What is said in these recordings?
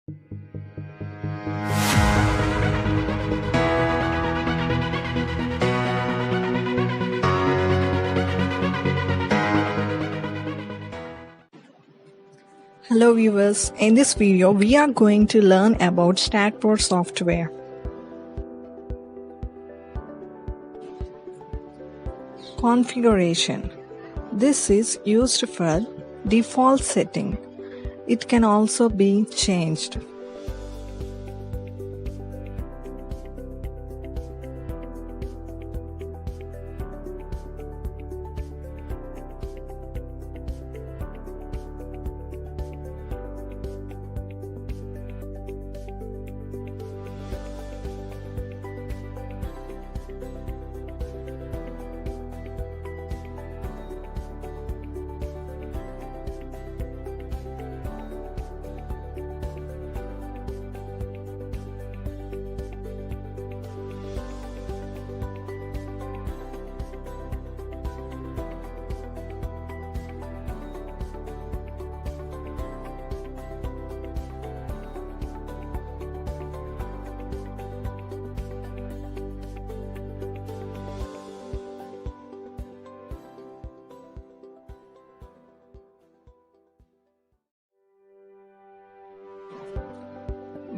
Hello viewers, in this video we are going to learn about STAAD Pro software. Configuration. This is used for default setting. It can also be changed.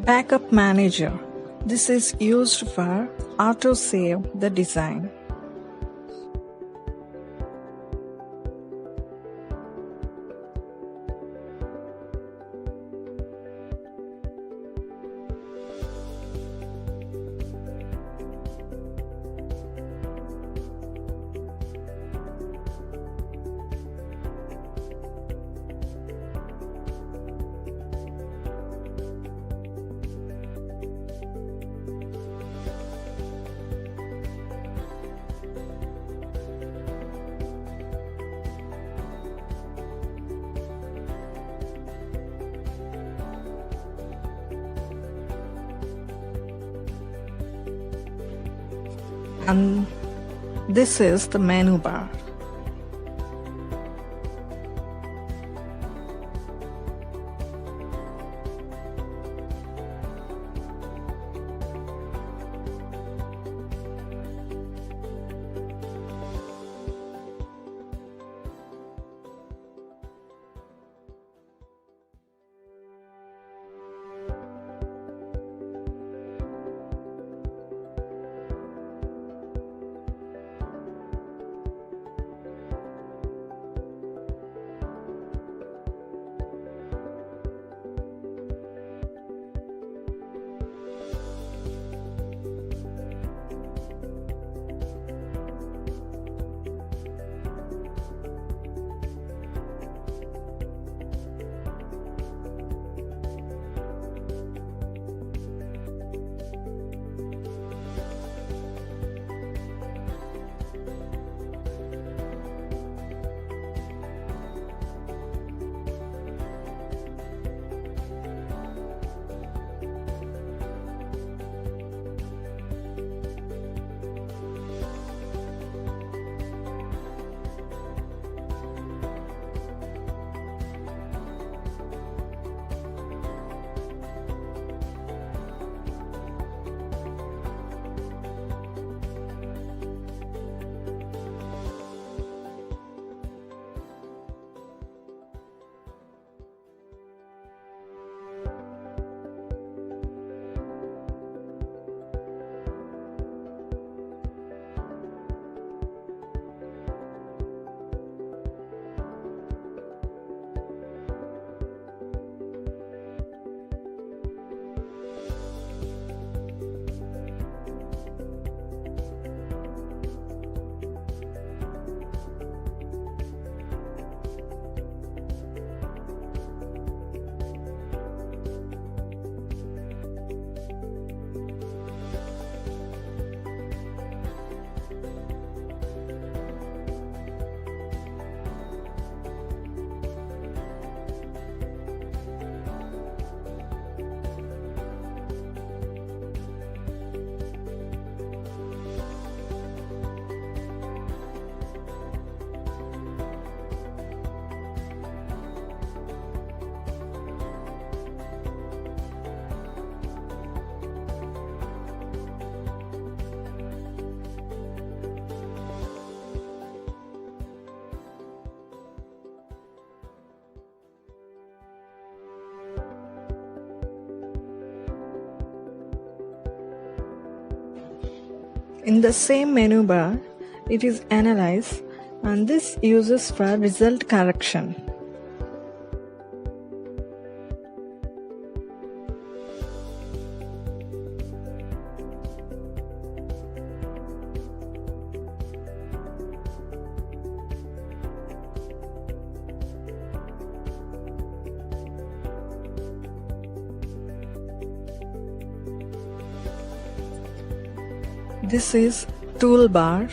Backup Manager. This is used for auto-save the design. And this is the menu bar. In the same menu bar, it is Analyze, and this uses for result correction. This is Toolbar.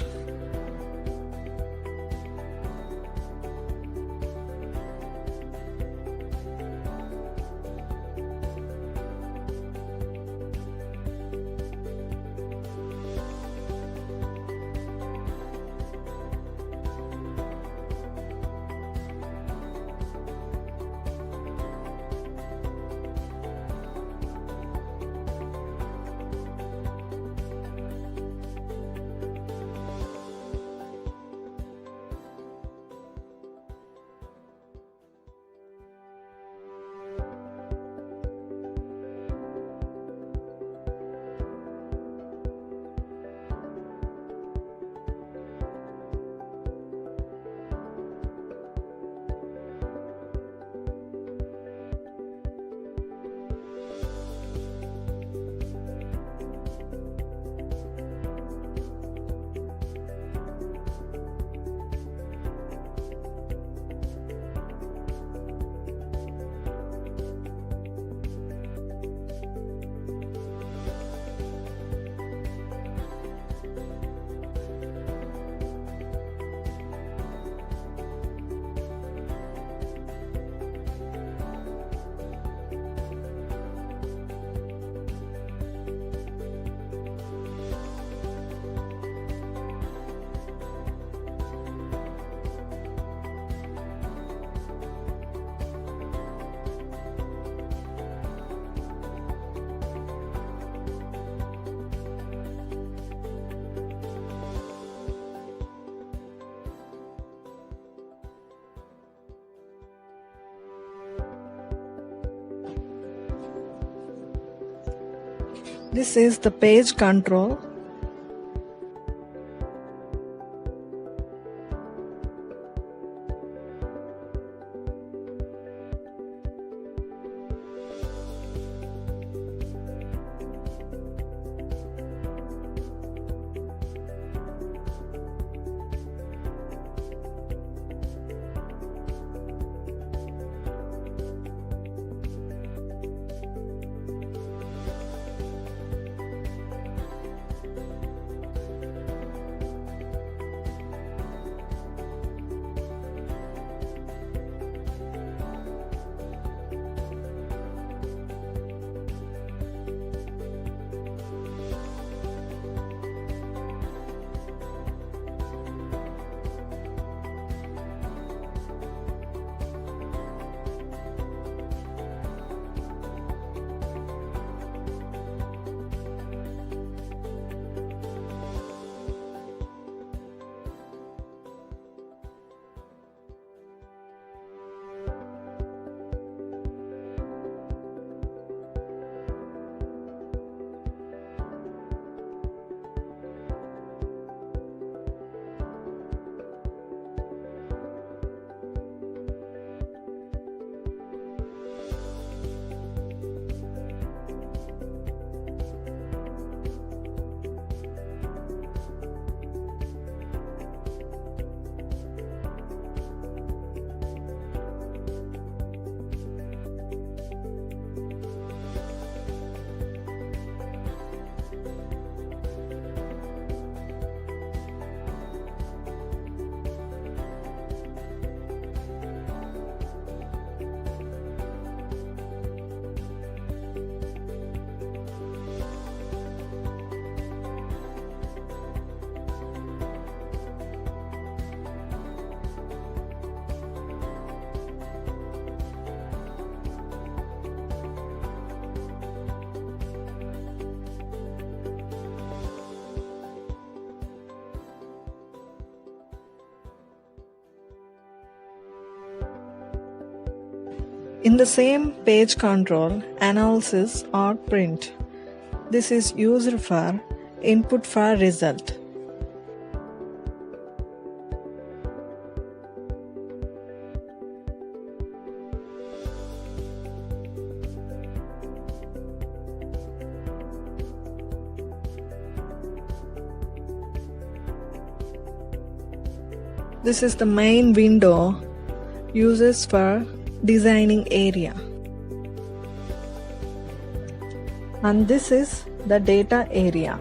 This is the page control. In the same page control, Analysis or Print. This is used for input for result. This is the main window used for designing area. And this is the data area.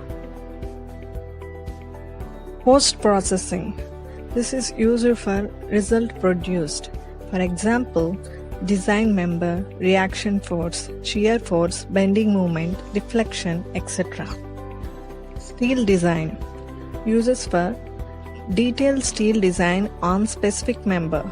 Post-processing. This is used for result produced. For example, design member, reaction force, shear force, bending moment, deflection, etc. Steel design. Uses for detailed steel design on specific member.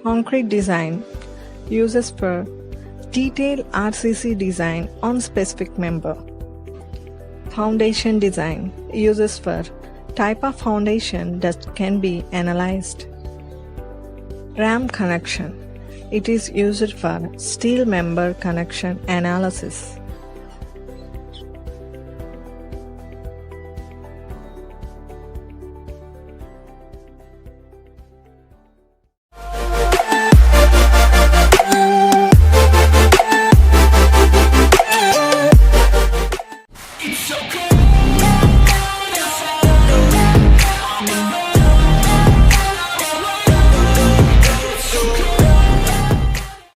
Concrete design uses for detailed RCC design on specific member. Foundation design uses for type of foundation that can be analyzed. Ram connection. It is used for steel member connection analysis.